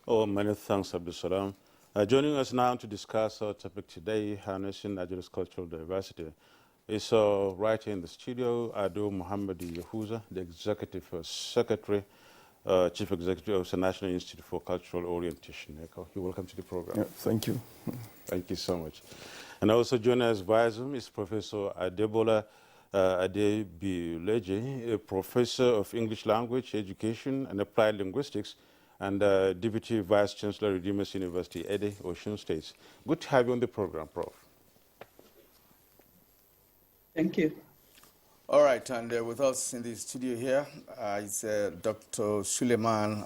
Oh, many thanks, Abdulsalam. Joining us now to discuss our topic today, harnessing Nigeria's cultural diversity, is right here in the studio, Ado Muhammad Yahuza, the Executive Secretary, Chief Executive of the National Institute for Cultural Orientation. You're welcome to the program. Yeah, thank you. Thank you so much. And also joining us via Zoom is Professor Adebola Adebileje, a professor of English language, education, and applied linguistics, and Deputy Vice Chancellor, Redeemers University, Ede, Osun State. Good to have you on the program, Prof. Thank you. All right, and with us in the studio here is Dr. Suleiman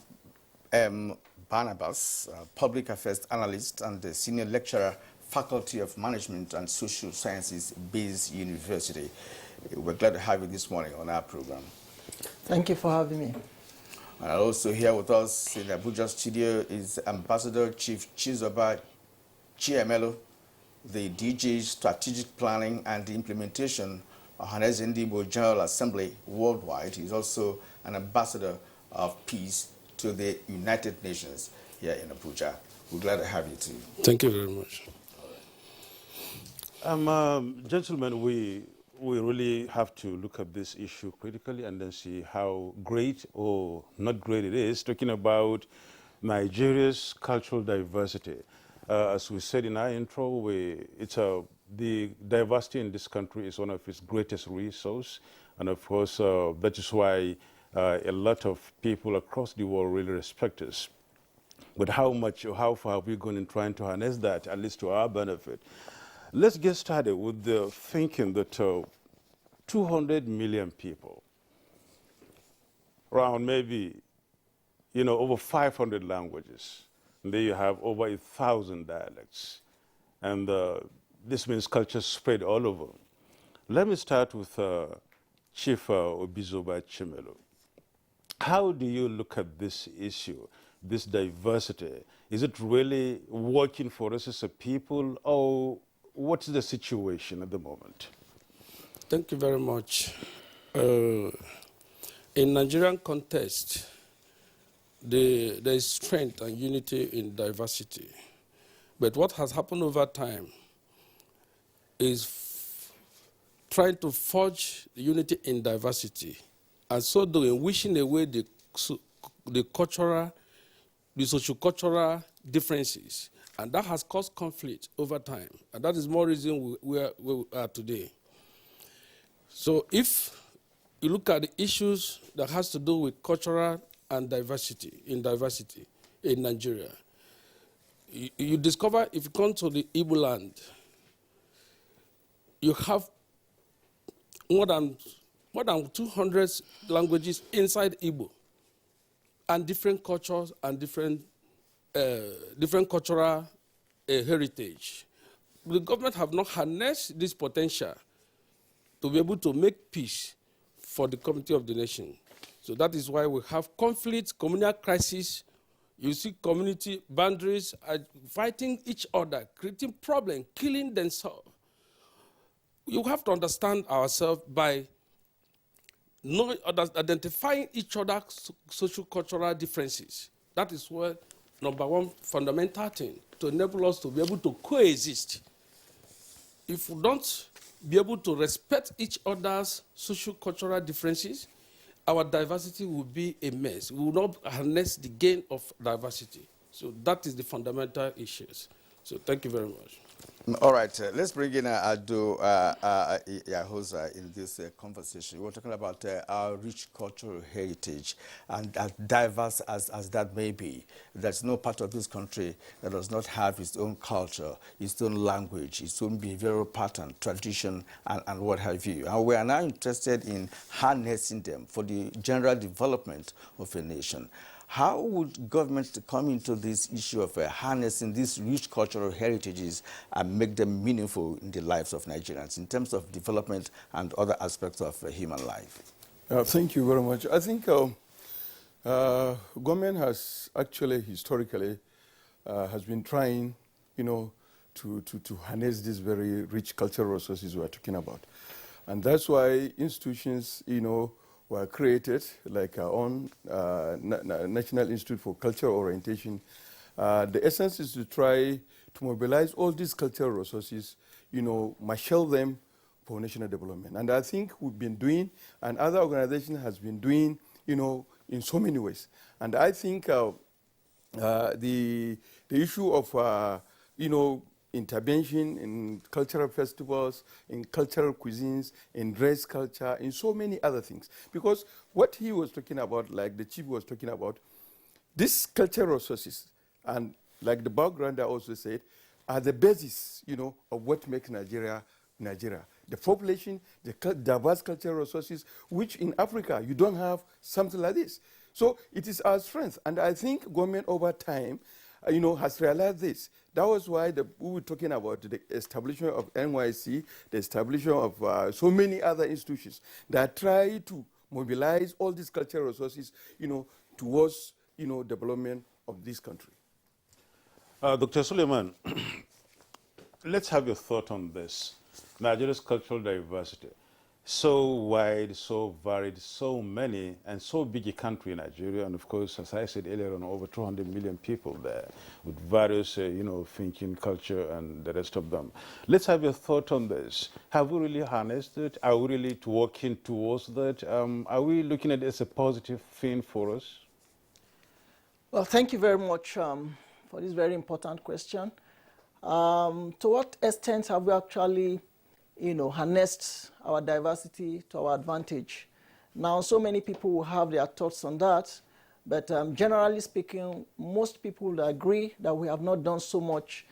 M. Barnabas, Public Affairs Analyst and the Senior Lecturer, Faculty of Management and Social Sciences, Bayes University. We're glad to have you this morning on our program. Thank you for having me. And also here with us in the Abuja studio is Ambassador Chief Chizoba Chiemelo, the DG Strategic Planning and the Implementation of Hanez Ndibo General Assembly worldwide. He's also an ambassador of peace to the United Nations here in Abuja. We're glad to have you too. Thank you very much. Gentlemen, we really have to look at this issue critically and then see how great or not great it is, talking about Nigeria's cultural diversity. As we said in our intro, the diversity in this country is one of its greatest resources, and of course, that is why a lot of people across the world really respect us. But how much or how far are we going in trying to harness that, at least to our benefit? Let's get started with the thinking that 200 million people, around maybe, over 500 languages, and there you have over 1,000 dialects. And this means culture spread all over. Let me start with Chief Obizoba Chimelo. How do you look at this issue, this diversity? Is it really working for us as a people, or what's the situation at the moment? Thank you very much. In Nigerian context, there is strength and unity in diversity. But what has happened over time is trying to forge unity in diversity, and so doing, wishing away the cultural, the socio-cultural differences. And that has caused conflict over time. And that is more reason we are today. So if you look at the issues that has to do with cultural and diversity in Nigeria, you discover if you come to the Igbo land, you have more than 200 languages inside Igbo, and different cultures and different cultural heritage. The government have not harnessed this potential to be able to make peace for the community of the nation. So that is why we have conflict, communal crisis. You see community boundaries are fighting each other, creating problems, killing themselves. You have to understand ourselves by identifying each other's social cultural differences. That is where number one fundamental thing to enable us to be able to coexist. If we don't be able to respect each other's social cultural differences, our diversity will be a mess. We will not harness the gain of diversity. So that is the fundamental issues. So thank you very much. All right, let's bring in Ado Yahuza in this conversation. We're talking about our rich cultural heritage, and as diverse as that may be, there's no part of this country that does not have its own culture, its own language, its own behavioral pattern, tradition, and what have you. And we are now interested in harnessing them for the general development of a nation. How would government come into this issue of harnessing these rich cultural heritages and make them meaningful in the lives of Nigerians in terms of development and other aspects of human life? Thank you very much. I think government has actually historically has been trying, to harness these very rich cultural resources we are talking about. And that's why institutions, were created, like our own National Institute for Cultural Orientation. The essence is to try to mobilize all these cultural resources, marshal them for national development. And I think we've been doing, and other organizations has been doing, in so many ways. And I think the issue of, intervention in cultural festivals, in cultural cuisines, in dress culture, in so many other things. Because what he was talking about, like the chief was talking about, these cultural resources, and like the background I also said, are the basis, of what makes Nigeria, Nigeria. The population, the diverse cultural resources, which in Africa, you don't have something like this. So it is our strength. And I think government over time, has realized this. That was why we were talking about the establishment of NYC, the establishment of so many other institutions that try to mobilize all these cultural resources, towards, development of this country. Dr. Suleiman, let's have your thought on this. Nigeria's cultural diversity, so wide, so varied, so many, and so big a country, Nigeria, and of course, as I said earlier on, over 200 million people there with various, thinking, culture, and the rest of them. Let's have your thought on this. Have we really harnessed it? Are we really working towards that? Are we looking at it as a positive thing for us? Well, thank you very much for this very important question. To what extent have we actually, harnessed our diversity to our advantage? Now, so many people will have their thoughts on that, but generally speaking, most people will agree that we have not done so much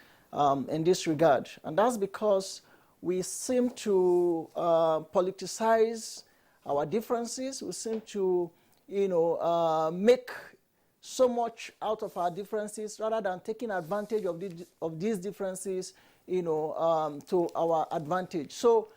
in this regard. And that's because we seem to politicize our differences. We seem to, make so much out of our differences rather than taking advantage of these differences, to our advantage. So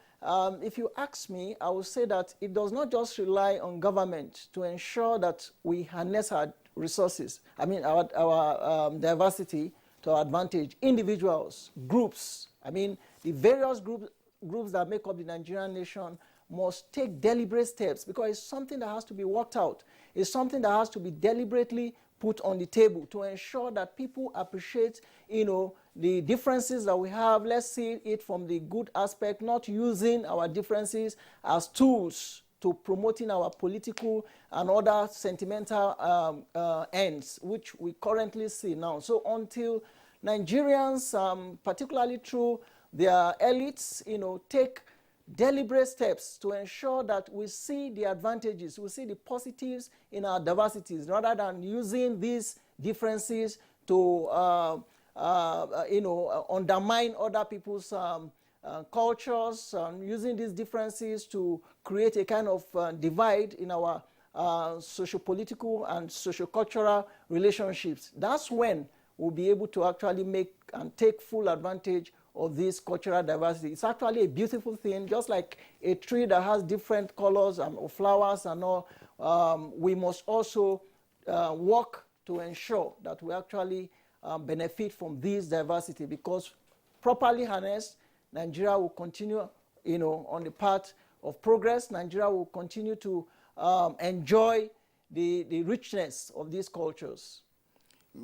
if you ask me, I would say that it does not just rely on government to ensure that we harness our resources, our diversity to our advantage. Individuals, groups, the various groups that make up the Nigerian nation must take deliberate steps, because it's something that has to be worked out. It's something that has to be deliberately put on the table to ensure that people appreciate, the differences that we have. Let's see it from the good aspect, not using our differences as tools to promoting our political and other sentimental ends, which we currently see now. So until Nigerians, particularly through their elites, take deliberate steps to ensure that we see the advantages, we see the positives in our diversities, rather than using these differences to undermine other people's cultures, using these differences to create a kind of divide in our socio-political and socio-cultural relationships. That's when we'll be able to actually make and take full advantage of this cultural diversity. It's actually a beautiful thing, just like a tree that has different colors and flowers and all. We must also work to ensure that we actually benefit from this diversity, because properly harnessed, Nigeria will continue, on the path of progress. Nigeria will continue to enjoy the richness of these cultures.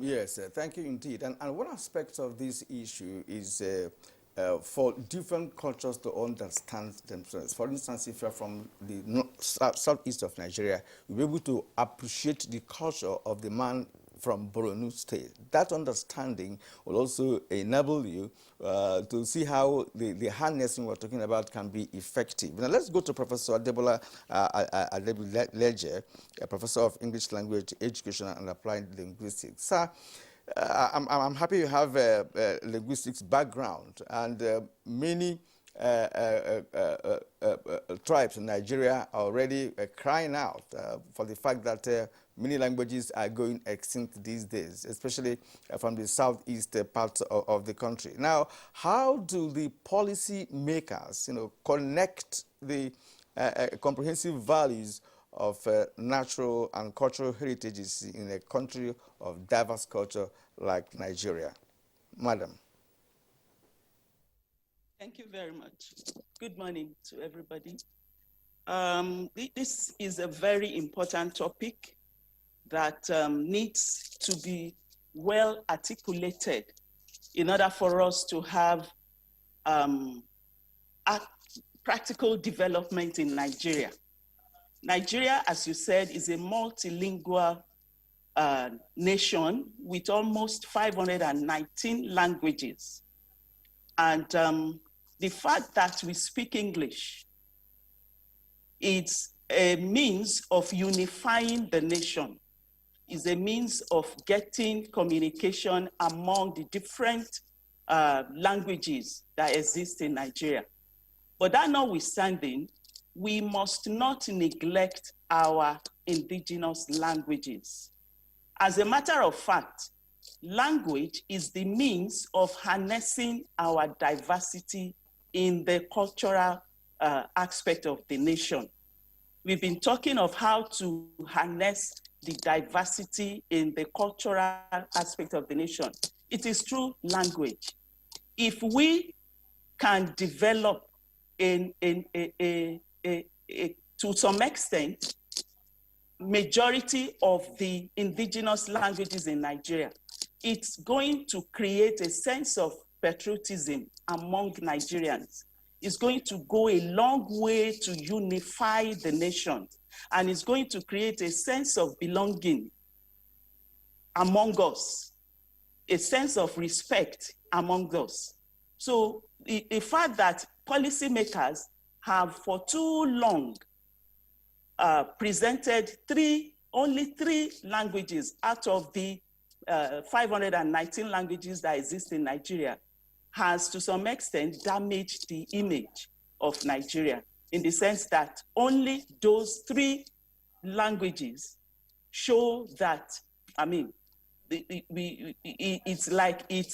Yes, thank you indeed. And one aspect of this issue is for different cultures to understand themselves. For instance, if you're from the southeast of Nigeria, you'll be able to appreciate the culture of the man from Borno State. That understanding will also enable you to see how the harnessing we're talking about can be effective. Now let's go to Professor Adebola Ledger, a professor of English Language Education and Applied Linguistics. Sir, I'm happy you have a linguistics background, and many tribes in Nigeria are already crying out for the fact that many languages are going extinct these days, especially from the southeast part of the country. Now, how do the policy makers, connect the comprehensive values of natural and cultural heritages in a country of diverse culture like Nigeria? Madam. Thank you very much. Good morning to everybody. This is a very important topic that needs to be well articulated in order for us to have practical development in Nigeria. Nigeria, as you said, is a multilingual nation with almost 519 languages. And the fact that we speak English, it's a means of unifying the nation, is a means of getting communication among the different languages that exist in Nigeria. But that notwithstanding, we must not neglect our indigenous languages. As a matter of fact, language is the means of harnessing our diversity in the cultural aspect of the nation. We've been talking of how to harness the diversity in the cultural aspect of the nation. It is through language. If we can develop to some extent, majority of the indigenous languages in Nigeria, it's going to create a sense of patriotism among Nigerians. It's going to go a long way to unify the nation, and it's going to create a sense of belonging among us, a sense of respect among us. So the fact that policymakers have for too long presented only three languages out of the 519 languages that exist in Nigeria has to some extent damaged the image of Nigeria, in the sense that only those three languages show that, I mean, it's like it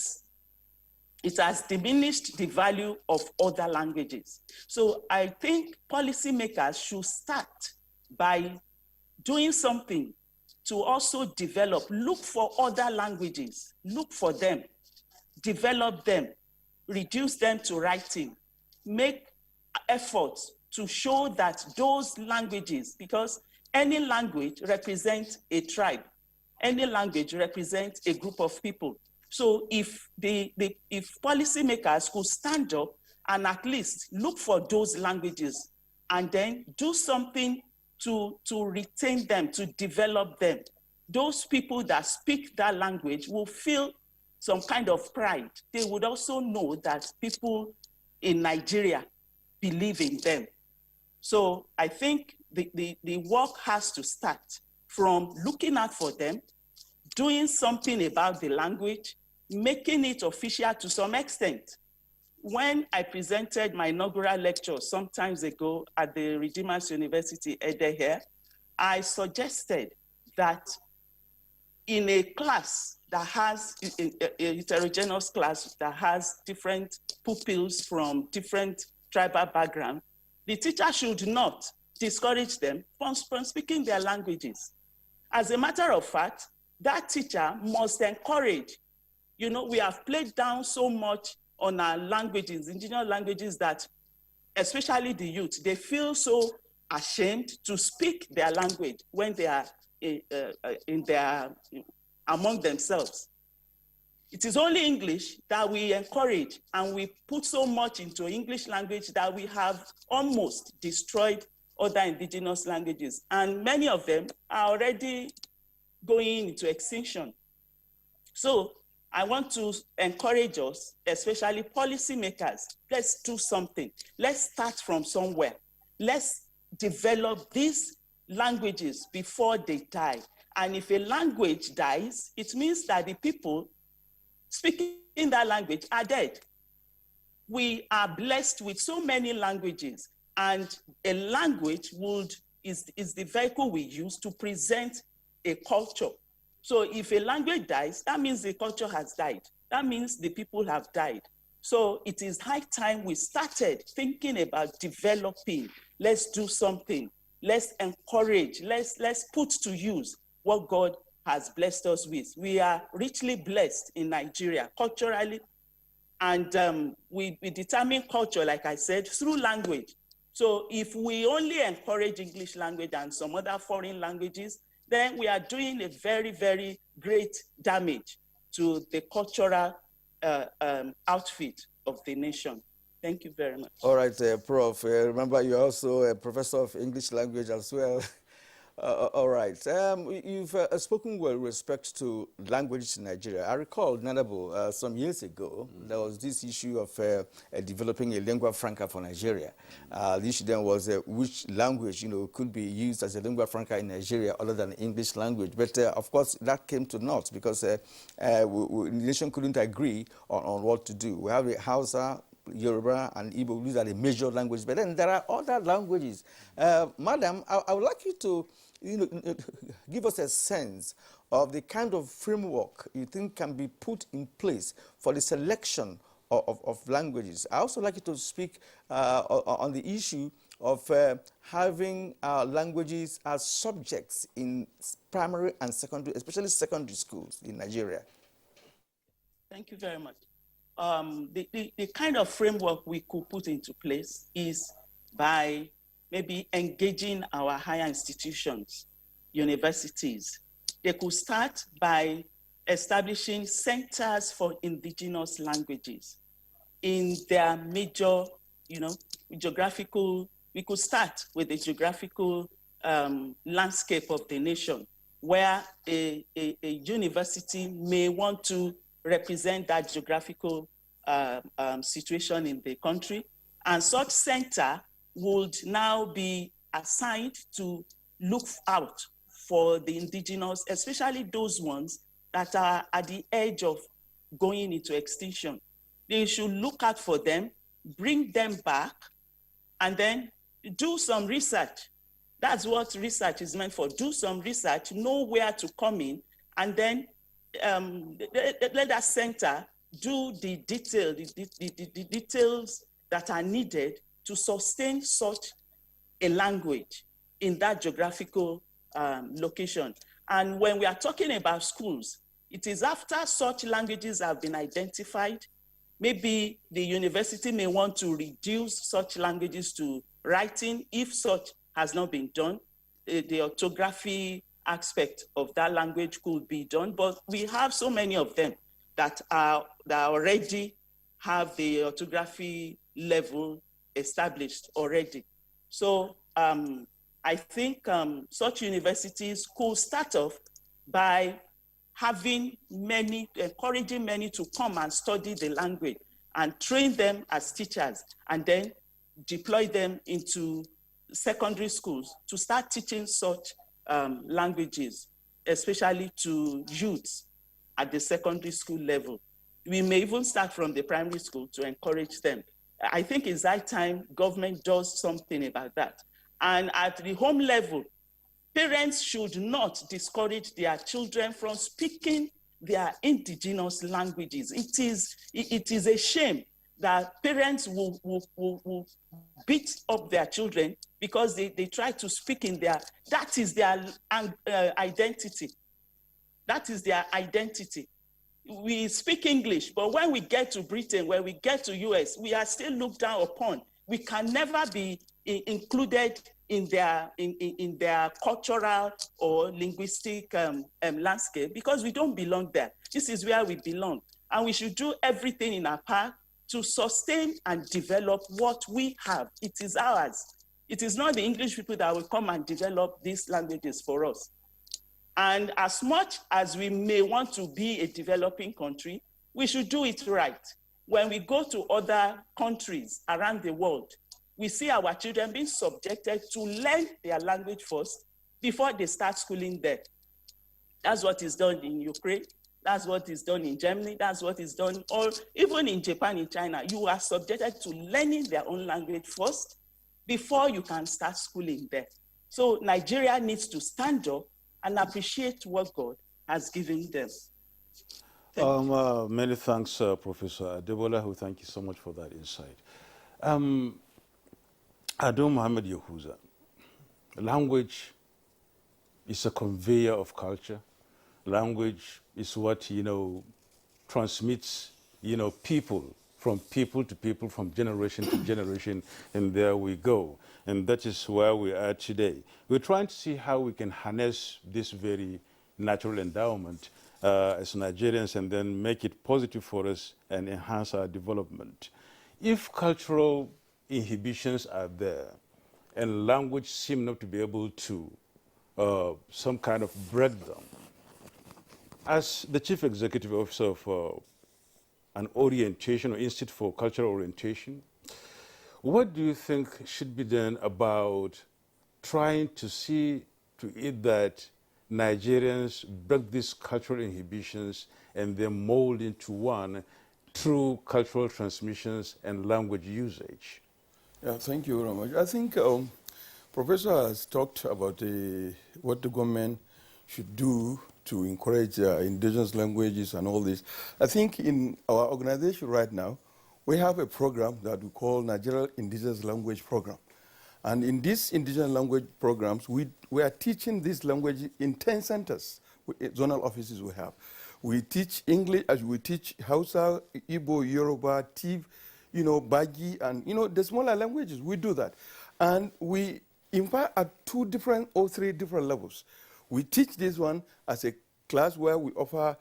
has diminished the value of other languages. So I think policymakers should start by doing something to also develop, look for other languages, look for them, develop them, reduce them to writing, make efforts to show that those languages, because any language represents a tribe, any language represents a group of people. So if policymakers could stand up and at least look for those languages and then do something to retain them, to develop them, those people that speak that language will feel some kind of pride. They would also know that people in Nigeria believe in them. So I think the work has to start from looking out for them, doing something about the language, making it official to some extent. When I presented my inaugural lecture some time ago at the Redeemers University Ede here, I suggested that in a class that has, a heterogeneous class that has different pupils from different tribal backgrounds, the teacher should not discourage them from speaking their languages. As a matter of fact, that teacher must encourage. You know, we have played down so much on our languages, indigenous languages, that especially the youth, they feel so ashamed to speak their language when they are among themselves. It is only English that we encourage, and we put so much into English language that we have almost destroyed other indigenous languages. And many of them are already going into extinction. So I want to encourage us, especially policymakers, let's do something. Let's start from somewhere. Let's develop these languages before they die. And if a language dies, it means that the people speaking that language are dead. We are blessed with so many languages, and a language is the vehicle we use to present a culture. So if a language dies, that means the culture has died. That means the people have died. So it is high time we started thinking about developing. Let's do something. Let's encourage. Let's put to use what God has blessed us with. We are richly blessed in Nigeria culturally, and we determine culture, like I said, through language. So if we only encourage English language and some other foreign languages, then we are doing a very, very great damage to the cultural outfit of the nation. Thank you very much. All right, Prof. Remember, you're also a professor of English language as well. All right. You've spoken with respect to languages in Nigeria. I recall, Nanabo, some years ago, there was this issue of developing a lingua franca for Nigeria. The issue then was which language, could be used as a lingua franca in Nigeria other than English language. But of course, that came to naught because the nation couldn't agree on what to do. We have a Hausa, Yoruba and Igbo, these are the major languages, but then there are other languages. Madam, I would like you to give us a sense of the kind of framework you think can be put in place for the selection of languages. I also like you to speak on the issue of having languages as subjects in primary and secondary, especially secondary schools in Nigeria. Thank you very much. The kind of framework we could put into place is by maybe engaging our higher institutions, universities. They could start by establishing centers for indigenous languages in their major, geographical. We could start with the geographical landscape of the nation, where a university may want to represent that geographical situation in the country. And such center would now be assigned to look out for the indigenous, especially those ones that are at the edge of going into extinction. They should look out for them, bring them back, and then do some research. That's what research is meant for. Do some research, know where to come in, and then let that center do the details that are needed to sustain such a language in that geographical location. And when we are talking about schools, it is after such languages have been identified, maybe the university may want to reduce such languages to writing if such has not been done. The orthography aspect of that language could be done, but we have so many of them that already have the orthography level established already. So I think such universities could start off by having encouraging many to come and study the language and train them as teachers, and then deploy them into secondary schools to start teaching such languages, especially to youths at the secondary school level. We may even start from the primary school to encourage them. I think it's high time government does something about that. And at the home level, parents should not discourage their children from speaking their indigenous languages. It is a shame that parents will beat up their children because they try to speak in that is their identity. That is their identity. We speak English, but when we get to Britain, when we get to US, we are still looked down upon. We can never be included in their cultural or linguistic landscape because we don't belong there. This is where we belong. And we should do everything in our power to sustain and develop what we have. It is ours. It is not the English people that will come and develop these languages for us. And as much as we may want to be a developing country, we should do it right. When we go to other countries around the world, we see our children being subjected to learn their language first before they start schooling there. That's what is done in Ukraine. That's what is done in Germany. That's what is done, or even in Japan, in China. You are subjected to learning their own language first before you can start schooling there. So Nigeria needs to stand up and appreciate what God has given them. Many thanks, Professor Adebola, who thank you so much for that insight. Ado Muhammad Yahuza, language is a conveyor of culture. Language is what, transmits, people from people to people, from generation to generation, and there we go. And that is where we are today. We're trying to see how we can harness this very natural endowment as Nigerians and then make it positive for us and enhance our development. If cultural inhibitions are there and language seem not to be able to some kind of break them, as the Chief Executive Officer of an orientation or Institute for Cultural Orientation, what do you think should be done about trying to see to it that Nigerians break these cultural inhibitions and then mold into one through cultural transmissions and language usage? Yeah, thank you very much. I think Professor has talked about what the government should do to encourage indigenous languages and all this. I think in our organization right now, we have a program that we call Nigeria Indigenous Language Program. And in these indigenous language programs, we are teaching this language in 10 centers, zonal offices we have. We teach English, as we teach Hausa, Igbo, Yoruba, Tiv, Bagi, and, the smaller languages, we do that. And we, in fact, at 2 different or 3 different levels. We teach this one as a class where we offer,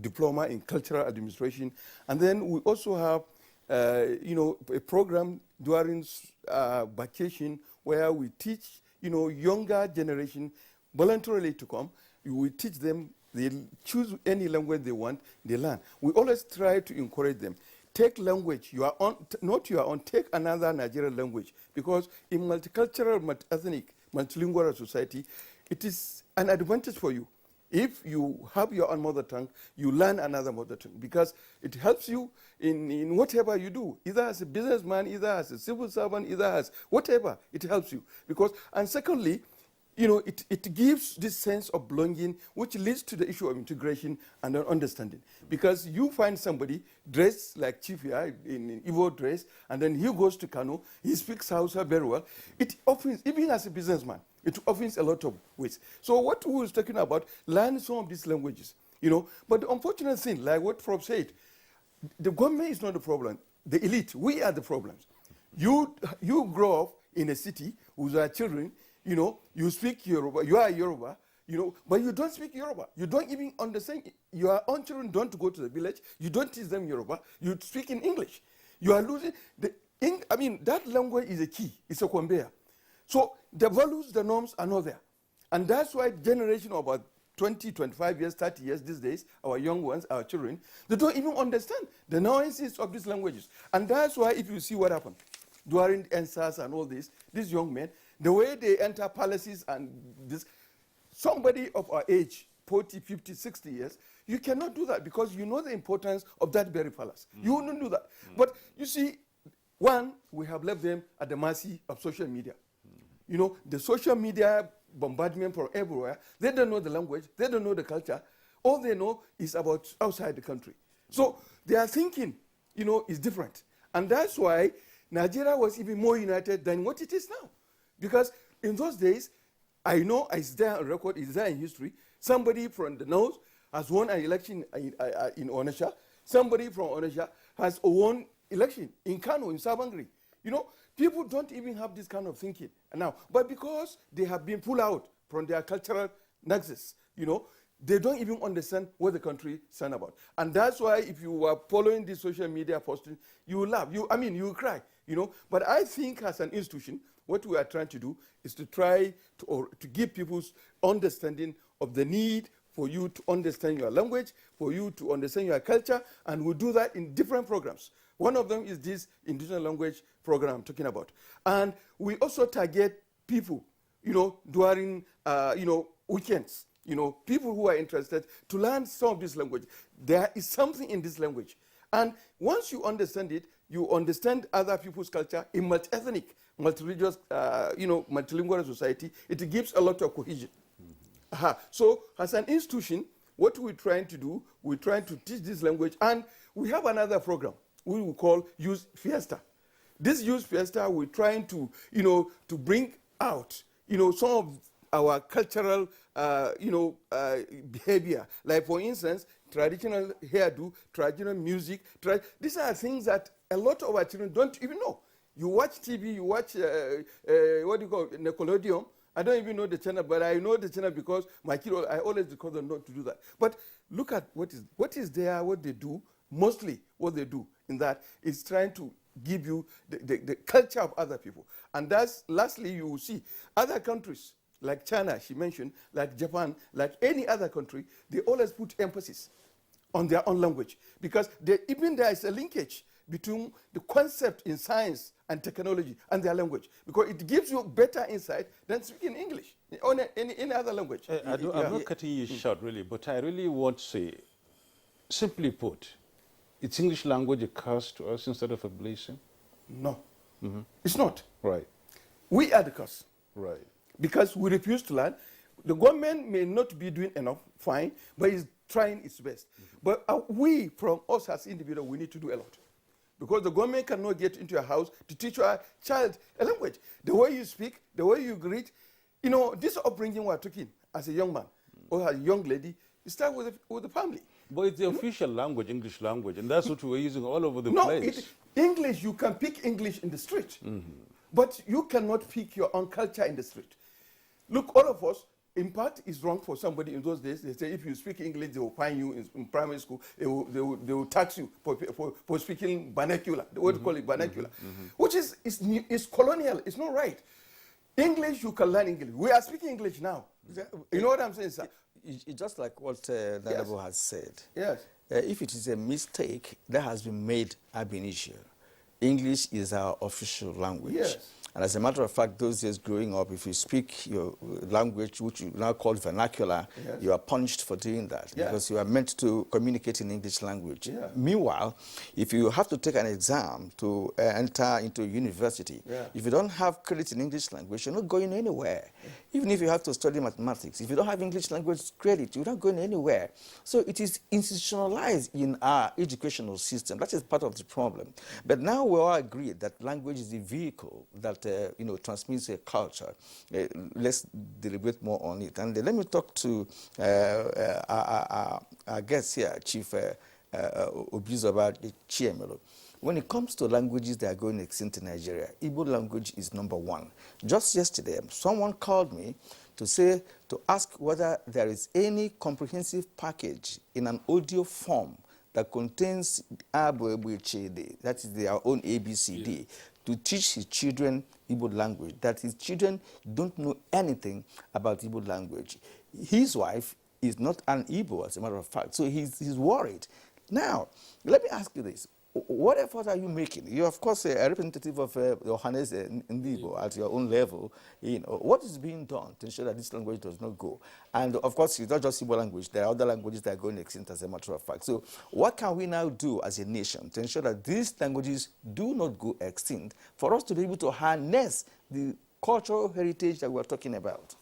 diploma in cultural administration. And then we also have, a program during vacation where we teach, younger generation voluntarily to come. We teach them, they choose any language they want, they learn. We always try to encourage them. Take language, not your own, take another Nigerian language. Because in multicultural, multi-ethnic, multilingual society, it is an advantage for you. If you have your own mother tongue, you learn another mother tongue because it helps you in whatever you do, either as a businessman, either as a civil servant, either as whatever, it helps you. And secondly, it gives this sense of belonging, which leads to the issue of integration and understanding. Because you find somebody dressed like Chief here in Igbo dress, and then he goes to Kano, he speaks Hausa very well. It opens, even as a businessman, it opens a lot of ways. So what we was talking about, learn some of these languages, But the unfortunate thing, like what Prof said, the government is not the problem. The elite, we are the problems. You grow up in a city with our children, you speak Yoruba, you are Yoruba, but you don't speak Yoruba. You don't even understand. Your own children don't go to the village. You don't teach them Yoruba. You speak in English. You are losing. That language is a key. It's a conveyor. So the values, the norms are not there. And that's why generation of about 20, 25 years, 30 years these days, our young ones, our children, they don't even understand the nuances of these languages. And that's why if you see what happened during NSAS and all this, these young men, the way they enter palaces and this, somebody of our age, 40, 50, 60 years, you cannot do that because you know the importance of that very palace. You wouldn't do that. But you see, one, we have left them at the mercy of social media. The social media bombardment from everywhere, they don't know the language, they don't know the culture. All they know is about outside the country. So their thinking, is different. And that's why Nigeria was even more united than what it is now. Because in those days, I know it's there on record, it's there in history, somebody from the north has won an election in Onitsha, somebody from Onitsha has won election in Kano, in Savangri. People don't even have this kind of thinking now. But because they have been pulled out from their cultural nexus, they don't even understand what the country stands about. And that's why if you are following the social media posting, you will laugh. You will cry, But I think as an institution, what we are trying to do is to try to give people's understanding of the need for you to understand your language, for you to understand your culture, and we do that in different programs. One of them is this indigenous language program I'm talking about. And we also target people, during, weekends, people who are interested to learn some of this language. There is something in this language. And once you understand it, you understand other people's culture in multi-ethnic, multi-religious, multilingual society. It gives a lot of cohesion. So as an institution, what we're trying to do, we're trying to teach this language. And we have another program we will call Youth Fiesta. This Youth Fiesta, we're trying to, to bring out, some of our cultural, behavior. Like, for instance, traditional hairdo, traditional music. These are things that a lot of our children don't even know. You watch TV, you watch, what do you call it, Nickelodeon. I don't even know the channel, but I know the channel because my kid, I always tell them not to do that. But look at what is there, what they do. Mostly what they do in that is trying to give you the culture of other people. And that's, lastly, you will see other countries, like China, she mentioned, like Japan, like any other country, they always put emphasis on their own language. Because even there is a linkage between the concept in science and technology and their language. Because it gives you better insight than speaking English or any other language. I'm not cutting you short, really, but I really want to say, simply put, it's English language a curse to us instead of a blessing? No, it's not. Right. We are the curse. Right. Because we refuse to learn. The government may not be doing enough, fine, but it's trying its best. But we, from us as individuals, we need to do a lot. Because the government cannot get into your house to teach your child a language. The way you speak, the way you greet, this upbringing we're talking as a young man or a young lady, you start with the family. But it's the official language, English language, and that's what we're using all over the No, place. English, you can pick English in the street, but you cannot pick your own culture in the street. Look, all of us, in part, it's wrong for somebody in those days. They say if you speak English, they will fine you in primary school. They will tax you for speaking vernacular. What do you call it, vernacular? Which is colonial. It's not right. English, you can learn English. We are speaking English now. You know what I'm saying, sir? It's just like what Nanabo has said. Yes. If it is a mistake that has been made ab initio, English is our official language. Yes. And as a matter of fact, those years growing up, if you speak your language, which you now call vernacular, yes, you are punished for doing that, yeah, because you are meant to communicate in English language. Yeah. Meanwhile, if you have to take an exam to enter into university, yeah, if you don't have credit in English language, you're not going anywhere. Yeah. Even if you have to study mathematics, if you don't have English language credit, you're not going anywhere. So it is institutionalized in our educational system. That is part of the problem. But now we all agree that language is the vehicle that transmits a culture. Let's deliberate more on it. And let me talk to our guest here, Chief Obizoba Chiemelo. When it comes to languages that are going extinct in Nigeria, Igbo language is number one. Just yesterday, someone called me to ask whether there is any comprehensive package in an audio form that contains that is their own ABCD, yeah, to teach his children Igbo language, that his children don't know anything about Igbo language. His wife is not an Igbo, as a matter of fact, so he's worried. Now, let me ask you this. What effort are you making? You're, of course, a representative of Johannes Ndibo at your own level. What is being done to ensure that this language does not go? And, of course, it's not just Igbo language. There are other languages that are going extinct, as a matter of fact. So what can we now do as a nation to ensure that these languages do not go extinct for us to be able to harness the cultural heritage that we're talking about?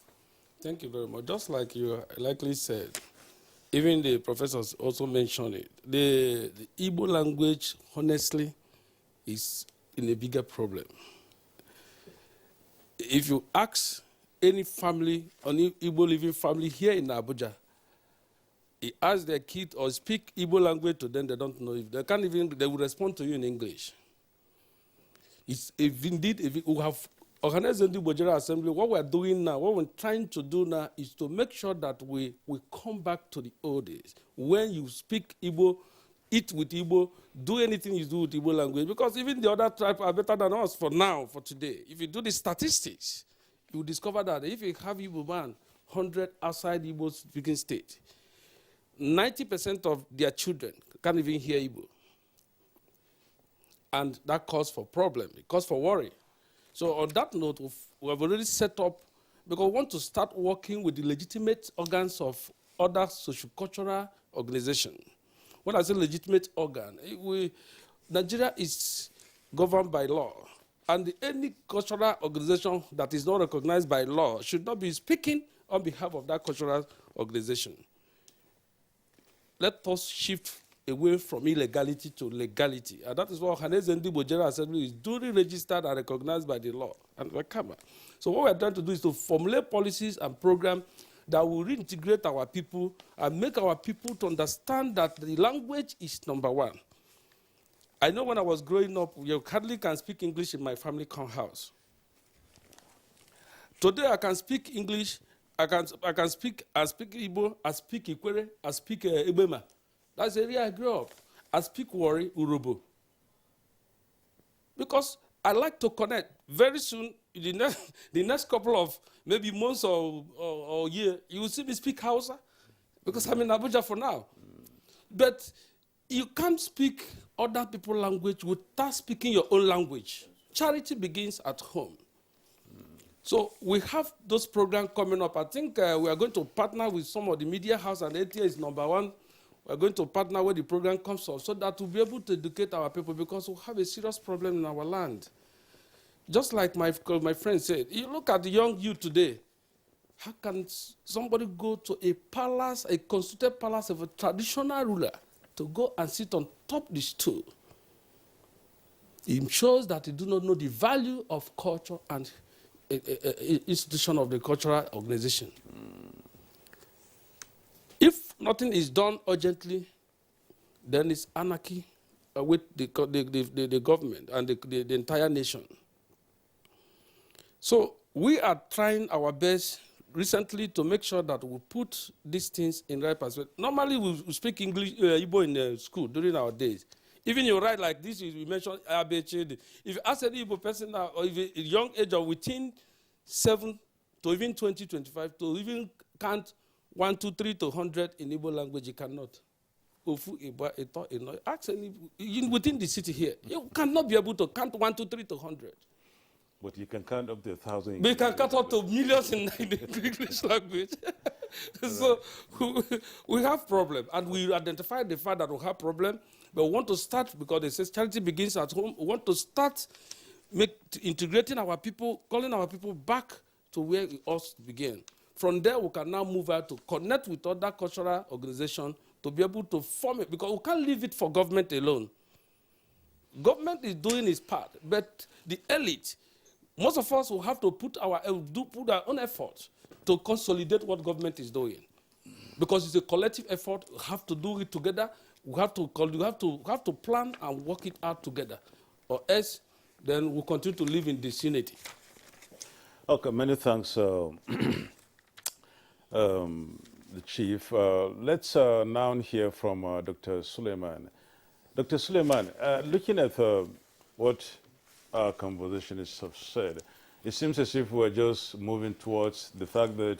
Thank you very much. Just like you likely said, even the professors also mentioned it. The Igbo language, honestly, is in a bigger problem. If you ask any family, any Igbo living family here in Abuja, you ask their kid or speak Igbo language to them, they don't know. If they can't even, they will respond to you in English. If we have organized in the Igbo General Assembly, what we're doing now, what we're trying to do now is to make sure that we come back to the old days. When you speak Igbo, eat with Igbo, do anything you do with Igbo language, because even the other tribes are better than us for now, for today. If you do the statistics, you will discover that if you have Igbo man, 100 outside Igbo speaking state, 90% of their children can't even hear Igbo. And that calls for problem, it calls for worry. So on that note, we have already set up, because we want to start working with the legitimate organs of other sociocultural organizations. When I say legitimate organ, Nigeria is governed by law. And any cultural organization that is not recognized by law should not be speaking on behalf of that cultural organization. Let us shift away from illegality to legality. And that is what Johannes Ndibo General Assembly is duly registered and recognized by the law. and Wakaba. So what we're trying to do is to formulate policies and programs that will reintegrate our people and make our people to understand that the language is number one. I know when I was growing up, you hardly can speak English in my family house. Today I can speak English, I can speak Igbo, I speak Ikwere, I speak Ebema. That's the area I grew up. I speak Wari, Urobo. Because I like to connect. Very soon, the next couple of maybe months or year, you will see me speak Hausa, because I'm in Abuja for now. But you can't speak other people's language without speaking your own language. Charity begins at home. So we have those programs coming up. I think we are going to partner with some of the media house, and ATA is number one. We're going to partner where the program comes up so that we'll be able to educate our people, because we have a serious problem in our land. Just like my friend said, you look at the young youth today, how can somebody go to a palace, a constituted palace of a traditional ruler, to go and sit on top of the stool? It shows that they do not know the value of culture and institution of the cultural organization. If nothing is done urgently, then it's anarchy with the government and the entire nation. So we are trying our best recently to make sure that we put these things in right perspective. Normally we speak English, Igbo in school during our days. Even you write like this, you mentioned ABCD. If you ask any Igbo person now, or if a young age of within 7 to even 20, 25, to even count 1, 2, 3 to 100 in Igbo language, you cannot. Ask any, within the city here, you cannot be able to count 1, 2, 3 to 100. But you can count up to 1,000. We can count up to millions in the English language. So we have problem, and we identify the fact that we have problem, but we want to start, because it says charity begins at home. We want to start integrating our people, calling our people back to where it all began. From there, we can now move out to connect with other cultural organizations to be able to form it, because we can't leave it for government alone. Government is doing its part, but the elite, most of us will have to put our own effort to consolidate what government is doing, because it's a collective effort. We have to do it together. We have to plan and work it out together, or else then we'll continue to live in disunity. Okay, many thanks, the Chief. Let's now hear from Dr. Suleiman. Dr. Suleiman, looking at what our conversationists have said, it seems as if we're just moving towards the fact that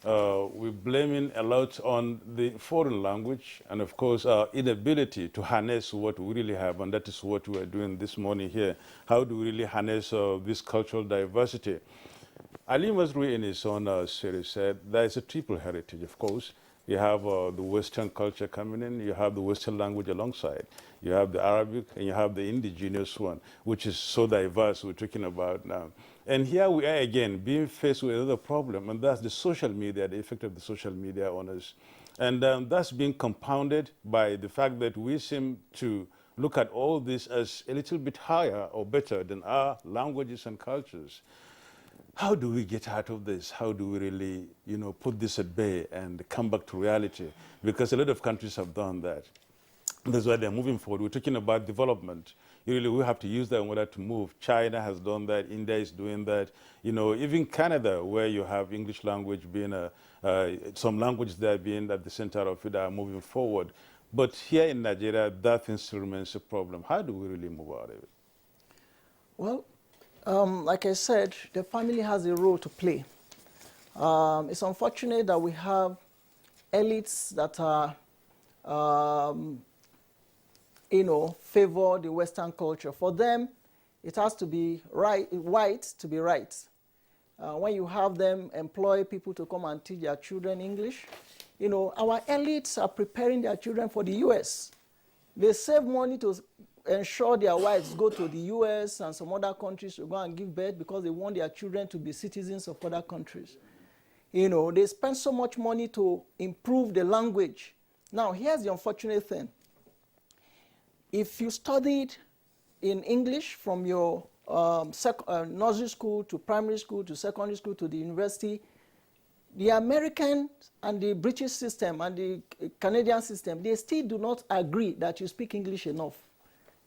we're blaming a lot on the foreign language and, of course, our inability to harness what we really have, and that is what we're doing this morning here. How do we really harness this cultural diversity? Ali Masri, in his own series, said there is a triple heritage, of course. You have the Western culture coming in, you have the Western language alongside, you have the Arabic, and you have the indigenous one, which is so diverse we're talking about now. And here we are again, being faced with another problem, and that's the social media, the effect of the social media on us. And that's being compounded by the fact that we seem to look at all this as a little bit higher or better than our languages and cultures. How do we get out of this? How do we really, put this at bay and come back to reality? Because a lot of countries have done that. That's why they're moving forward. We're talking about development. We have to use that in order to move. China has done that. India is doing that. Even Canada, where you have English language being some languages there being at the center of it, are moving forward. But here in Nigeria, that thing still remains a problem. How do we really move out of it? Well, like I said, the family has a role to play. It's unfortunate that we have elites that are, favor the Western culture. For them, it has to be white to be right. When you have them employ people to come and teach their children English, our elites are preparing their children for the US. They save money to ensure their wives go to the US and some other countries to go and give birth because they want their children to be citizens of other countries. They spend so much money to improve the language. Now, here's the unfortunate thing. If you studied in English from your nursery school to primary school to secondary school to the university, the American and the British system and the Canadian system, they still do not agree that you speak English enough.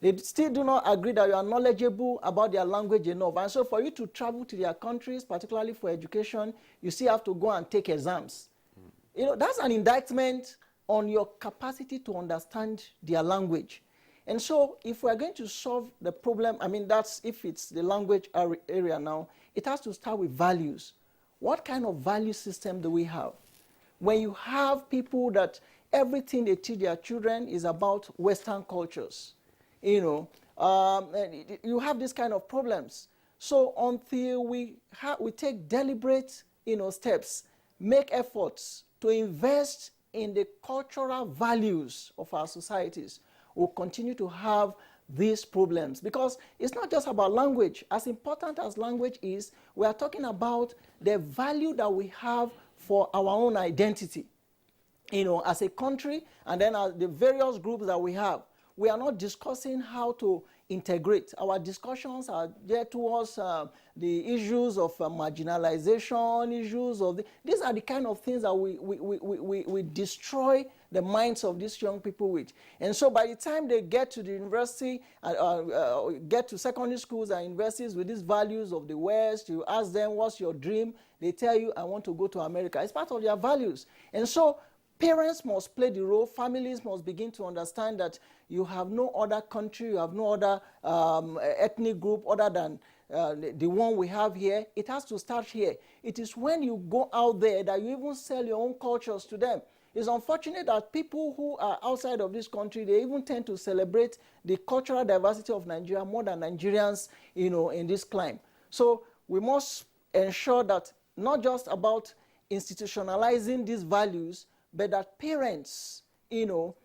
They still do not agree that you are knowledgeable about their language enough. And so for you to travel to their countries, particularly for education, you still have to go and take exams. You know, that's an indictment on your capacity to understand their language. And so if we're going to solve the problem, I mean, that's if it's the language area now, it has to start with values. What kind of value system do we have? When you have people that everything they teach their children is about Western cultures, you know, you have this kind of problems. So until we take deliberate, you know, steps, make efforts to invest in the cultural values of our societies, we'll continue to have these problems. Because it's not just about language. As important as language is, we are talking about the value that we have for our own identity, you know, as a country, and then as the various groups that we have. We are not discussing how to integrate. Our discussions are geared towards the issues of marginalization, issues of these are the kind of things that we destroy the minds of these young people with. And so by the time they get to the university, get to secondary schools and universities with these values of the West, you ask them, what's your dream? They tell you, I want to go to America. It's part of their values. And so parents must play the role. Families must begin to understand that you have no other country, you have no other ethnic group other than the one we have here. It has to start here. It is when you go out there that you even sell your own cultures to them. It's unfortunate that people who are outside of this country, they even tend to celebrate the cultural diversity of Nigeria more than Nigerians, you know, in this climb. So we must ensure that not just about institutionalizing these values, but that parents, you know,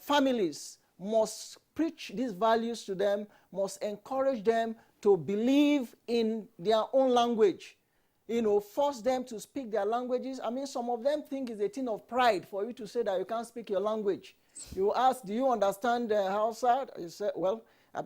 families must preach these values to them, must encourage them to believe in their own language, you know, force them to speak their languages. I mean, some of them think it's a thing of pride for you to say that you can't speak your language. You ask, do you understand Hausa? You say, well,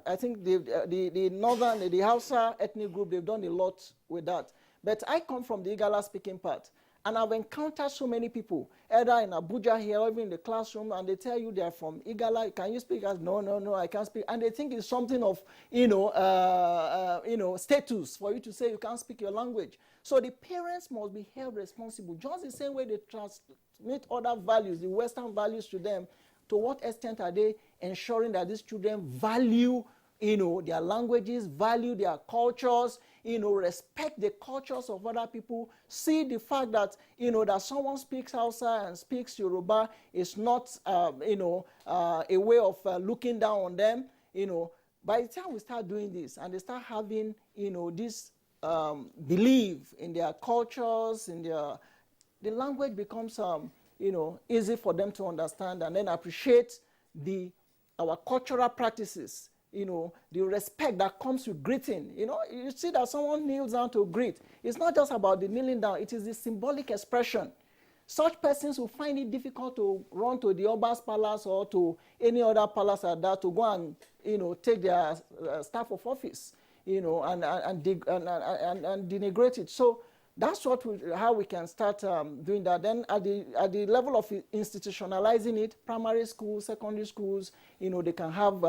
I think the northern, the Hausa ethnic group, they've done a lot with that. But I come from the Igala speaking part. And I've encountered so many people, either in Abuja here or even in the classroom, and they tell you they're from Igala. Can you speak? No, I can't speak. And they think it's something of, you know, status for you to say you can't speak your language. So the parents must be held responsible, just the same way they transmit other values, the Western values to them. To what extent are they ensuring that these children value, you know, their languages, value their cultures, you know, respect the cultures of other people, see the fact that, you know, that someone speaks Hausa and speaks Yoruba is not, you know, a way of looking down on them, you know. By the time we start doing this and they start having, you know, this belief in their cultures, in their, the language becomes, you know, easy for them to understand and then appreciate our cultural practices. You know, the respect that comes with greeting. You know, you see that someone kneels down to greet. It's not just about the kneeling down. It is the symbolic expression. Such persons will find it difficult to run to the Oba's palace or to any other palace like that to go and, you know, take their staff of office, you know, and denigrate it. So that's how we can start doing that. Then at the level of institutionalizing it, primary schools, secondary schools, you know, they can have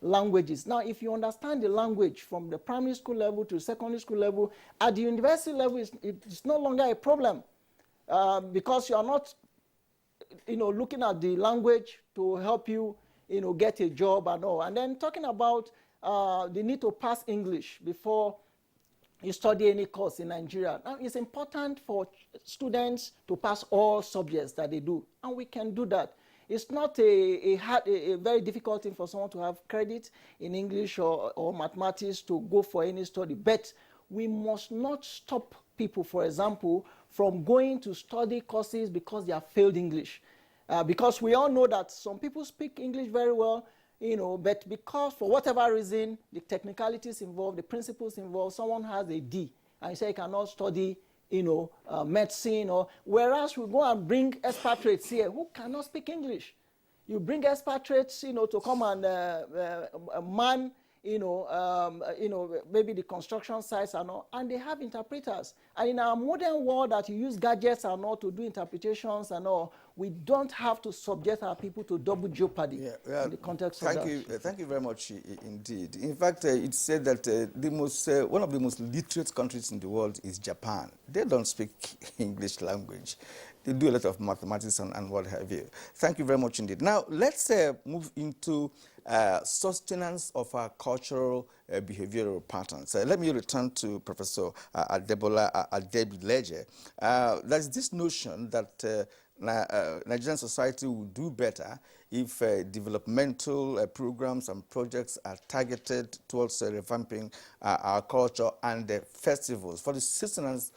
languages. Now, if you understand the language from the primary school level to secondary school level, at the university level, it's no longer a problem because you are not, you know, looking at the language to help you, you know, get a job and all. And then talking about the need to pass English before you study any course in Nigeria. Now, it's important for students to pass all subjects that they do, and we can do that. It's not a very difficult thing for someone to have credit in English or mathematics to go for any study, but we must not stop people, for example, from going to study courses because they have failed English. Because we all know that some people speak English very well, you know, but because for whatever reason, the technicalities involved, the principles involved, someone has a D, and you say you cannot study, you know, medicine, or whereas we go and bring expatriates here who cannot speak English. You bring expatriates, you know, to come and man, maybe the construction sites and all, and they have interpreters. And in our modern world that you use gadgets and all to do interpretations and all, we don't have to subject our people to double jeopardy in the context of that. Thank you very much indeed. In fact, it's said that one of the most literate countries in the world is Japan. They don't speak English language. They do a lot of mathematics and what have you. Thank you very much indeed. Now, let's move into sustenance of our cultural behavioral patterns. Let me return to Professor Adebola Adebileje. There's this notion that Nigerian society will do better if developmental programs and projects are targeted towards revamping our culture and festivals for the sustenance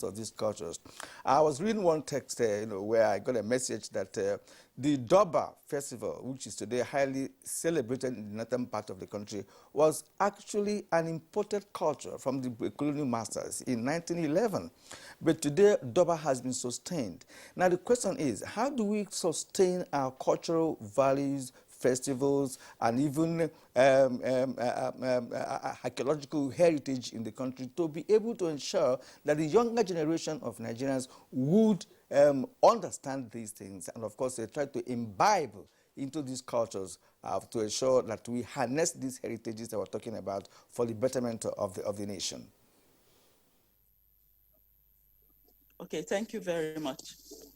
of these cultures. I was reading one text where I got a message that the Durbar festival, which is today highly celebrated in the northern part of the country, was actually an imported culture from the colonial masters in 1911. But today, Durbar has been sustained. Now, the question is, how do we sustain our cultural values, festivals, and even archaeological heritage in the country to be able to ensure that the younger generation of Nigerians would understand these things and, of course, they try to imbibe into these cultures to ensure that we harness these heritages that we're talking about for the betterment of the nation? Okay, thank you very much.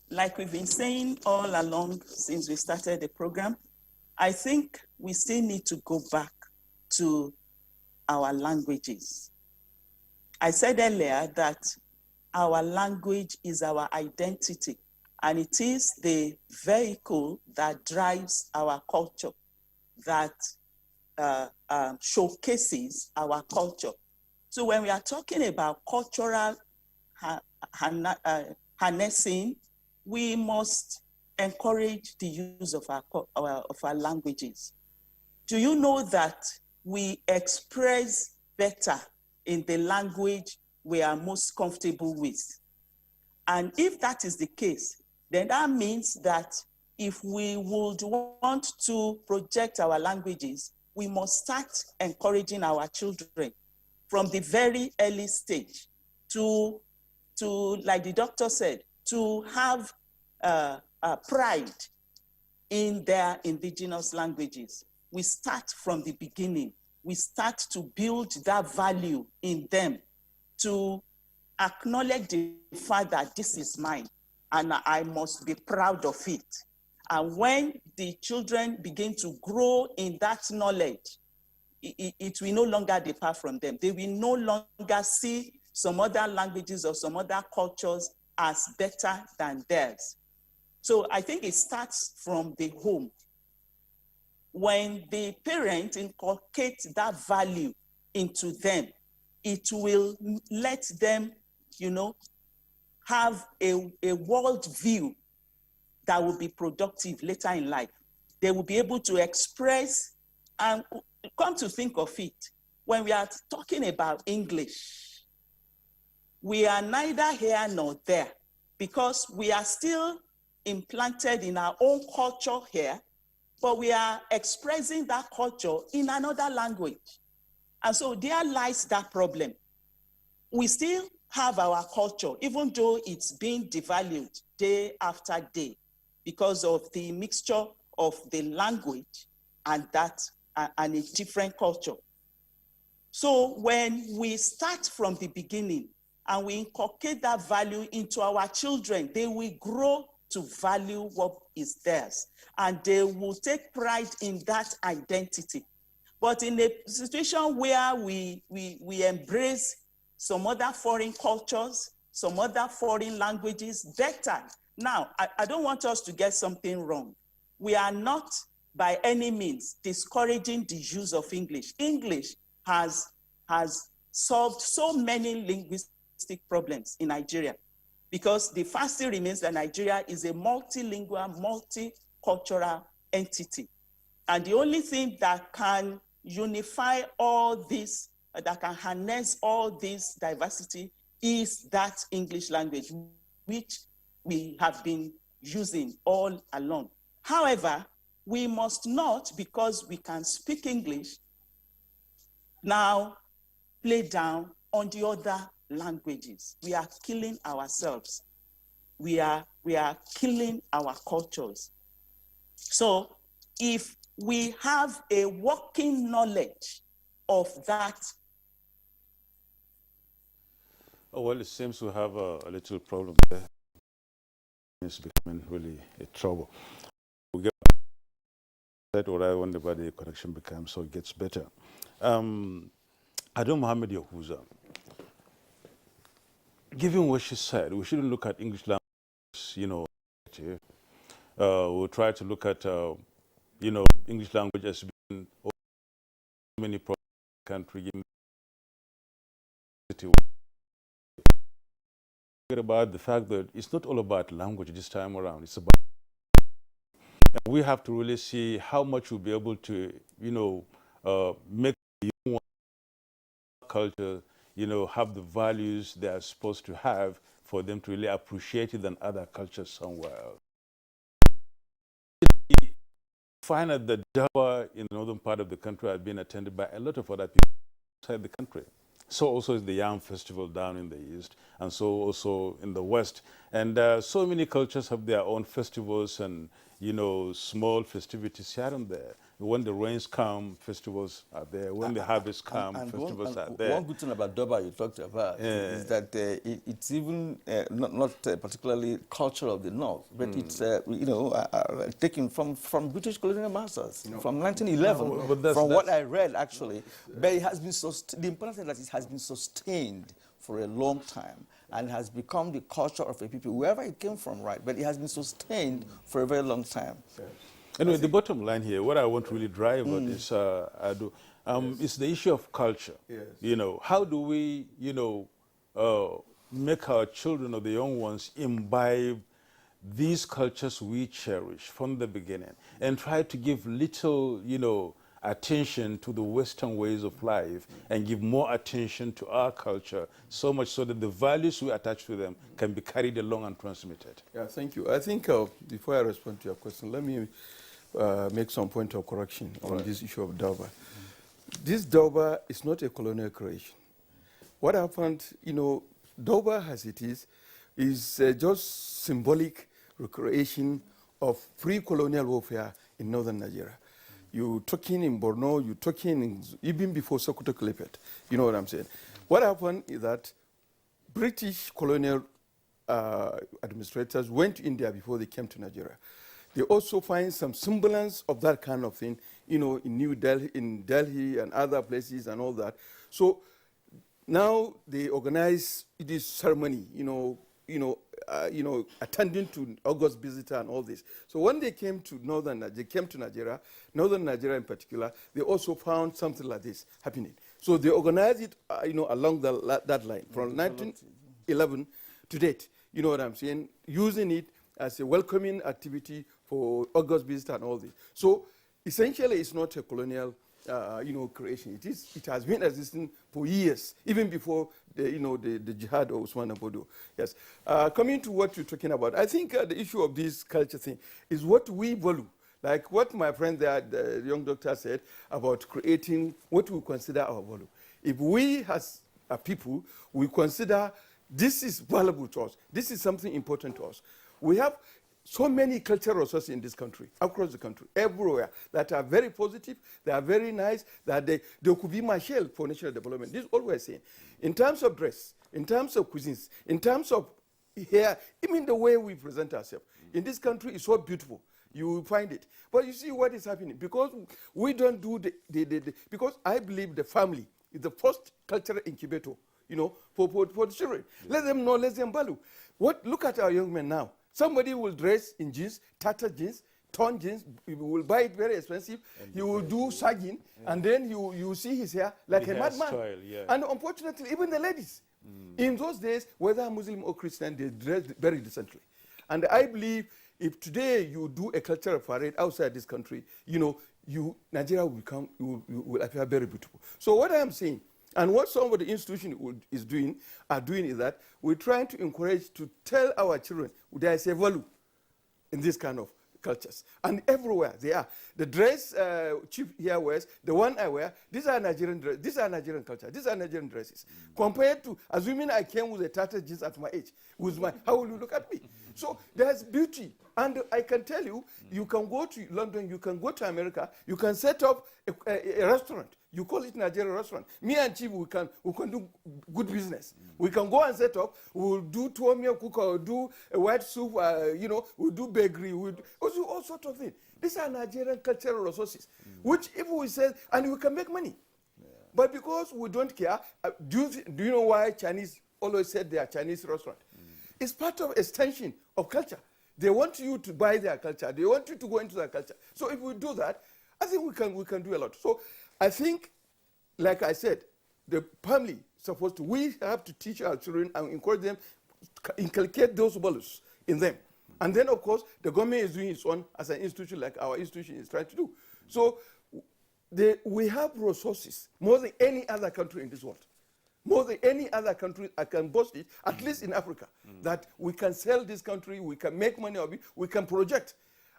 Like we've been saying all along since we started the program, I think we still need to go back to our languages. I said earlier that our language is our identity, and it is the vehicle that drives our culture, that showcases our culture. So when we are talking about cultural harnessing, we must encourage the use of our languages. Do you know that we express better in the language we are most comfortable with? And if that is the case, then that means that if we would want to project our languages, we must start encouraging our children from the very early stage to like the doctor said, to have pride in their indigenous languages. We start from the beginning. We start to build that value in them, to acknowledge the fact that this is mine and I must be proud of it. And when the children begin to grow in that knowledge, it will no longer depart from them. They will no longer see some other languages or some other cultures as better than theirs. So I think it starts from the home. When the parent inculcates that value into them, it will let them, have a world view that will be productive later in life. They will be able to express, and come to think of it, when we are talking about English, we are neither here nor there because we are still implanted in our own culture here, but we are expressing that culture in another language. And so there lies that problem. We still have our culture, even though it's being devalued day after day because of the mixture of the language and a different culture. So when we start from the beginning and we inculcate that value into our children, they will grow to value what is theirs, and they will take pride in that identity. But in a situation where we embrace some other foreign cultures, some other foreign languages better. Now, I don't want us to get something wrong. We are not by any means discouraging the use of English. English has solved so many linguistic problems in Nigeria, because the fact still remains that Nigeria is a multilingual, multicultural entity. And the only thing that can unify all this, that can harness all this diversity, is that English language, which we have been using all along. However, we must not, because we can speak English, now play down on the other languages. We are killing ourselves. We are killing our cultures. So if we have a working knowledge of that. Oh, well, it seems we have a little problem there. It's becoming really a trouble. We get that, or I wonder why the connection becomes so it gets better. Adam Mohammed Yahuza, given what she said, we shouldn't look at English language, we'll try to look at, English language as being many problems in the country. About the fact that it's not all about language this time around. It's about, we have to really see how much we'll be able to, make the young culture, have the values they are supposed to have for them to really appreciate it than other cultures somewhere else. We find that the Dawa in the northern part of the country has been attended by a lot of other people outside the country. So also is the Yam Festival down in the east, and so also in the west. And so many cultures have their own festivals and, small festivities here and there. When the rains come, festivals are there. When the harvest come, festivals are there. One good thing about Durban you talked about is that it's even not particularly culture of the North, but it's, taken from British colonial masters from 1911, from what I read actually. But it has been the important thing that it has been sustained for a long time and has become the culture of a people, wherever it came from, right? But it has been sustained for a very long time. Yes. Anyway, the bottom line here, what I want to really drive at is, it's the issue of culture. Yes. How do we, make our children or the young ones imbibe these cultures we cherish from the beginning and try to give little, attention to the Western ways of life and give more attention to our culture, so much so that the values we attach to them can be carried along and transmitted. Yeah, thank you. I think before I respond to your question, let me make some point of correction on this issue of Dauba. This Dauba is not a colonial creation. What happened, Dauba as it is just symbolic recreation of pre-colonial warfare in northern Nigeria. You talking in Borno, you talking even before Sokoto Caliphate. You know what I'm saying? What happened is that British colonial administrators went to India before they came to Nigeria. They also find some semblance of that kind of thing, in New Delhi, and other places and all that. So now they organize this ceremony, attending to August visitor and all this. So when they came to Nigeria, northern Nigeria in particular, they also found something like this happening. So they organized it, along that line from 1911 to date. You know what I'm saying? Using it as a welcoming activity for August visitor and all this. So essentially, it's not a colonial creation. It has been existing for years, even before the jihad of Usman Abodo. Yes. Coming to what you're talking about, I think the issue of this culture thing is what we value. Like what my friend there, the young doctor said about creating what we consider our value. If we as a people, we consider this is valuable to us, this is something important to us. We have so many cultural resources in this country, across the country, everywhere, that are very positive, they are very nice, that they could be my shell for national development. This is all we're saying. In terms of dress, in terms of cuisines, in terms of hair, even the way we present ourselves, in this country is so beautiful. You will find it. But you see what is happening. Because we don't do because I believe the family is the first cultural incubator, for the children. Yeah. Let them know, let them value. Look at our young men now. Somebody will dress in jeans, tattered jeans, torn jeans. He will buy it very expensive. He will do sagging, and then you see his hair like a madman. Yeah. And unfortunately, even the ladies, in those days, whether Muslim or Christian, they dressed very decently. And I believe if today you do a cultural parade outside this country, Nigeria will appear very beautiful. So what I am saying, and what some of the institutions are doing is that we're trying to encourage to tell our children there is a value in this kind of cultures. And everywhere they are. The dress Chief here wears, the one I wear, these are Nigerian dress, these are Nigerian culture, these are Nigerian dresses. Compared to, assuming I came with a tattered jeans at my age, with my, how will you look at me? So there's beauty. And I can tell you, you can go to London, you can go to America, you can set up a restaurant. You call it Nigerian restaurant. Me and Chief, we can do good business. We can go and set up. We'll do tuomia cook, or do a white soup. We'll do bakery. We'll do all sorts of things. These are Nigerian cultural resources, which if we say, and we can make money. Yeah. But because we don't care, do you know why Chinese always said they are Chinese restaurant? It's part of extension of culture. They want you to buy their culture. They want you to go into their culture. So if we do that, I think we can do a lot. So I think, like I said, the family supposed to, we have to teach our children and encourage them, inculcate those values in them. And then, of course, the government is doing its own as an institution, like our institution is trying to do. So we have resources more than any other country in this world. More than any other country, I can boast it, at least in Africa, that we can sell this country, we can make money of it, we can project.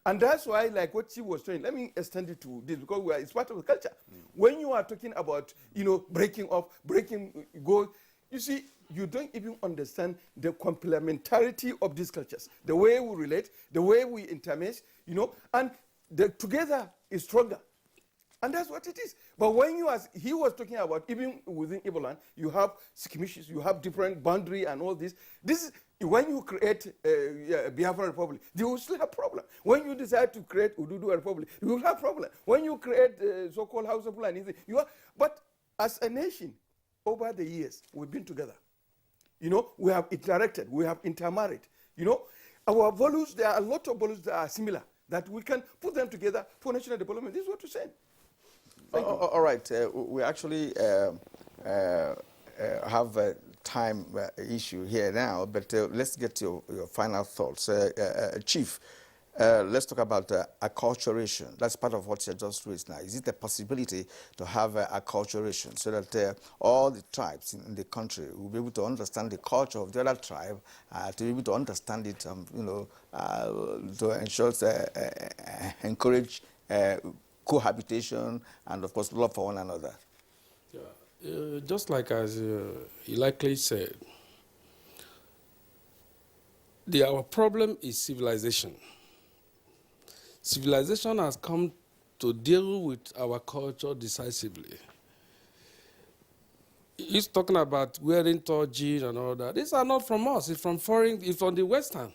And that's why, like what she was saying, let me extend it to this, because it's part of the culture. When you are talking about, breaking off, go, you see, you don't even understand the complementarity of these cultures, the way we relate, the way we intermesh, and together is stronger. And that's what it is. But when he was talking about, even within Igbo land, you have skirmishes, you have different boundary and all this. This is, when you create a Biafran Republic, you will still have problem. When you decide to create Ududu Republic, you will have problem. When you create so-called House of Fulani, but as a nation, over the years, we've been together. We have interacted, we have intermarried. Our values, there are a lot of values that are similar, that we can put them together for national development. This is what we're saying. All right, we actually have a time issue here now, but let's get your final thoughts. Chief, let's talk about acculturation. That's part of what you just raised now. Is it a possibility to have acculturation so that all the tribes in the country will be able to understand the culture of the other tribe, to be able to understand it, to ensure, encourage cohabitation and, of course, love for one another? Yeah. Just like as he likely said, our problem is civilization. Civilization has come to deal with our culture decisively. He's talking about wearing tall jeans and all that. These are not from us. It's from foreign. It's from the Western.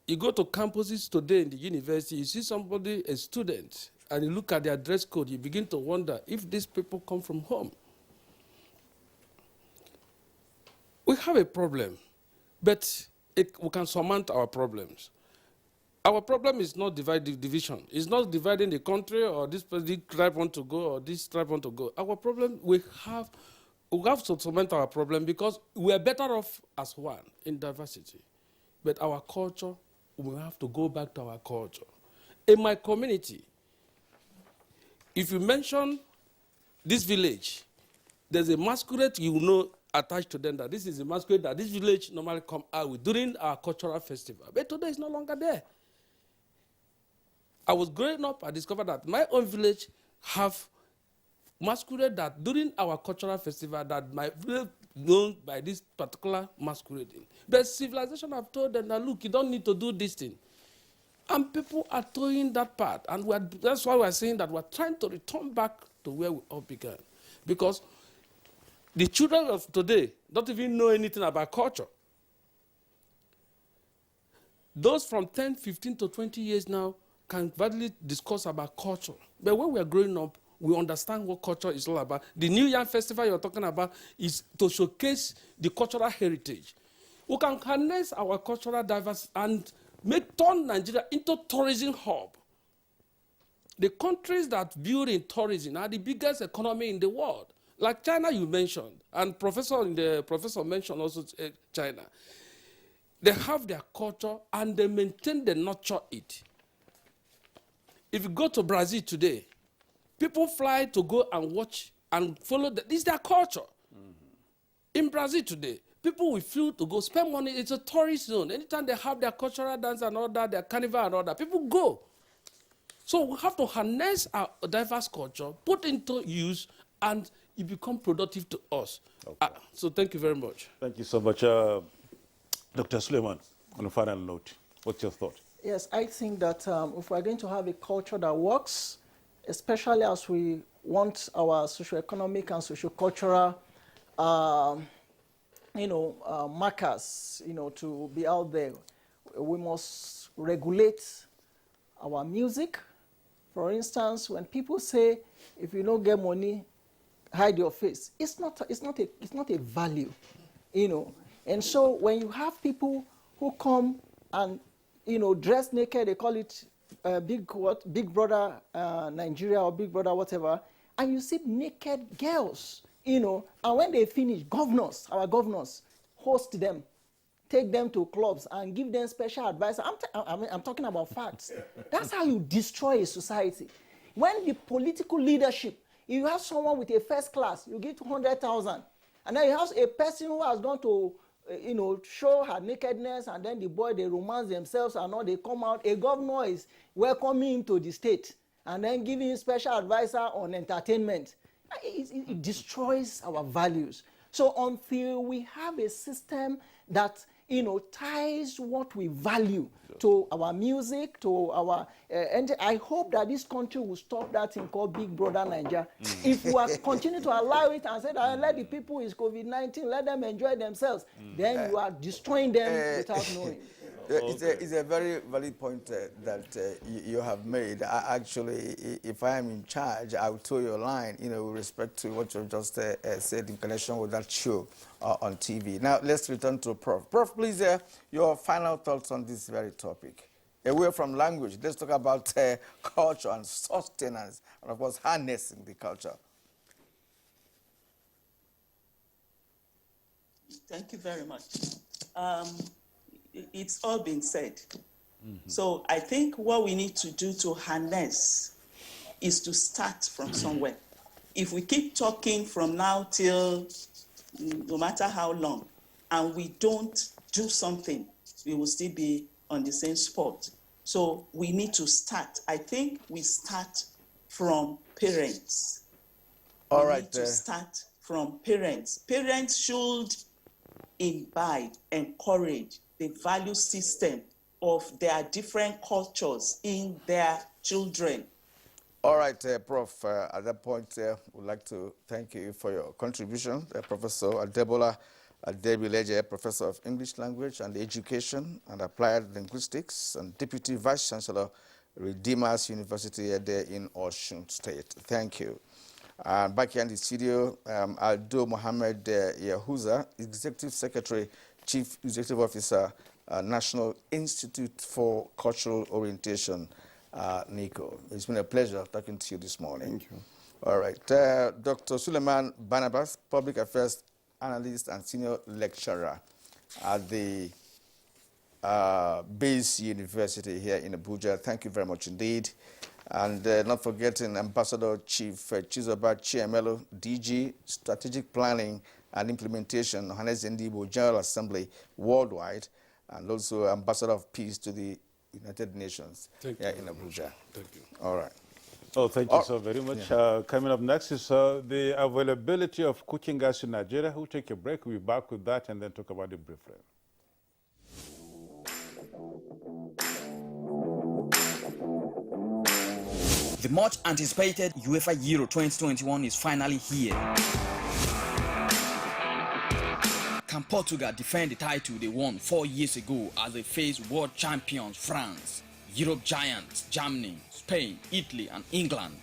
You go to campuses today in the university, you see somebody, a student, and you look at their dress code, you begin to wonder if these people come from home. We have a problem, but we can surmount our problems. Our problem is not division. It's not dividing the country, or this tribe want to go, or this tribe want to go. Our problem, we have to surmount our problem because we are better off as one in diversity. But our culture, we have to go back to our culture. In my community, if you mention this village, there's a masquerade attached to them, that this is a masquerade that this village normally come out with during our cultural festival. But today it's no longer there. I was growing up, I discovered that my own village have masquerade that during our cultural festival that my village known by this particular masquerading. But civilization have told them that, look, you don't need to do this thing. And people are throwing that part. And that's why we're saying that we're trying to return back to where we all began. Because the children of today don't even know anything about culture. Those from 10, 15 to 20 years now can validly discuss about culture. But when we're growing up, we understand what culture is all about. The New Yam Festival you're talking about is to showcase the cultural heritage. We can harness our cultural diversity and turn Nigeria into tourism hub. The countries that build in tourism are the biggest economy in the world. Like China you mentioned, and professor mentioned also China. They have their culture and they maintain, they nurture it. If you go to Brazil today, people fly to go and watch and follow. This is their culture. In Brazil today, people will feel to go spend money. It's a tourist zone. Anytime they have their cultural dance and all that, their carnival and all that, people go. So we have to harness our diverse culture, put into use, and it become productive to us. Okay. So thank you very much. Thank you so much. Dr. Suleiman, on a final note, what's your thought? Yes, I think that if we're going to have a culture that works, especially as we want our socio-economic and socio-cultural, markers, to be out there, we must regulate our music. For instance, when people say, if you don't get money, hide your face, it's not a value, And so when you have people who come and, dress naked, they call it Big Brother Nigeria or Big Brother whatever, and you see naked girls, and when they finish, our governors, host them, take them to clubs and give them special advice. I'm talking about facts. That's how you destroy a society. When the political leadership, you have someone with a first class, you give 200,000, and then you have a person who has gone to, show her nakedness, and then the boy, they romance themselves and all, they come out. A governor is welcoming him to the state and then giving him special advisor on entertainment. It destroys our values. So until we have a system that ties what we value to our music, to our, and I hope that this country will stop that thing called Big Brother Nigeria. If we are continue to allow it and say that let the people is COVID-19, let them enjoy themselves, then you are destroying them without knowing. It's a very valid point that you have made. Actually, if I am in charge, I will toe your line, with respect to what you just said in connection with that show on TV. Now, let's return to Prof. Prof, please, your final thoughts on this very topic. Away from language, let's talk about culture and sustenance, and of course, harnessing the culture. Thank you very much. It's all been said. So I think what we need to do to harness is to start from somewhere. If we keep talking from now till no matter how long, and we don't do something, we will still be on the same spot. So we need to start. I think we start from parents. All we right. Need to start from parents. Parents should imbibe, encourage the value system of their different cultures in their children. All right, Prof, at that point, we'd like to thank you for your contribution. Professor Adebola Adebileje, Professor of English Language and Education and Applied Linguistics and Deputy Vice Chancellor, Redeemers University there in Osun State. Thank you. Back here in the studio, Aldo Mohammed Yahuza, Executive Secretary, Chief Executive Officer, National Institute for Cultural Orientation, NICO. It's been a pleasure talking to you this morning. Thank you. All right. Dr. Suleiman Barnabas, Public Affairs Analyst and Senior Lecturer at the Base University here in Abuja. Thank you very much indeed. And not forgetting Ambassador Chief Chizoba Chiemelo, DG, Strategic Planning and Implementation, Johannes Ndibo General Assembly Worldwide, and also Ambassador of Peace to the United Nations here in Abuja. Thank you. All right. Oh, thank you so very much. Yeah. Coming up next is the availability of cooking gas in Nigeria. We'll take a break. We'll be back with that and then talk about it briefly. The much anticipated UEFA Euro 2021 is finally here. Can Portugal defend the title they won 4 years ago as they face world champions France, Europe giants Germany, Spain, Italy and England?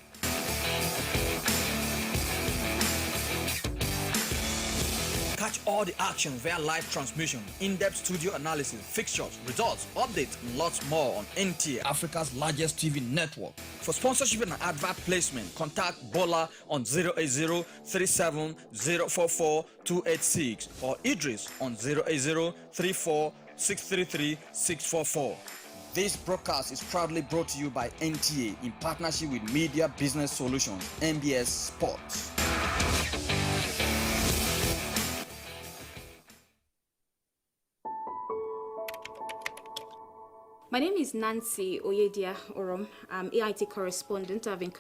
Catch all the action via live transmission, in-depth studio analysis, fixtures, results, updates, and lots more on NTA, Africa's largest TV network. For sponsorship and advert placement, contact Bola on 08037044286 or Idris on 08034633644. This broadcast is proudly brought to you by NTA in partnership with Media Business Solutions, MBS Sports. My name is Nancy Oyedia Orom. I'm AIT correspondent. I've been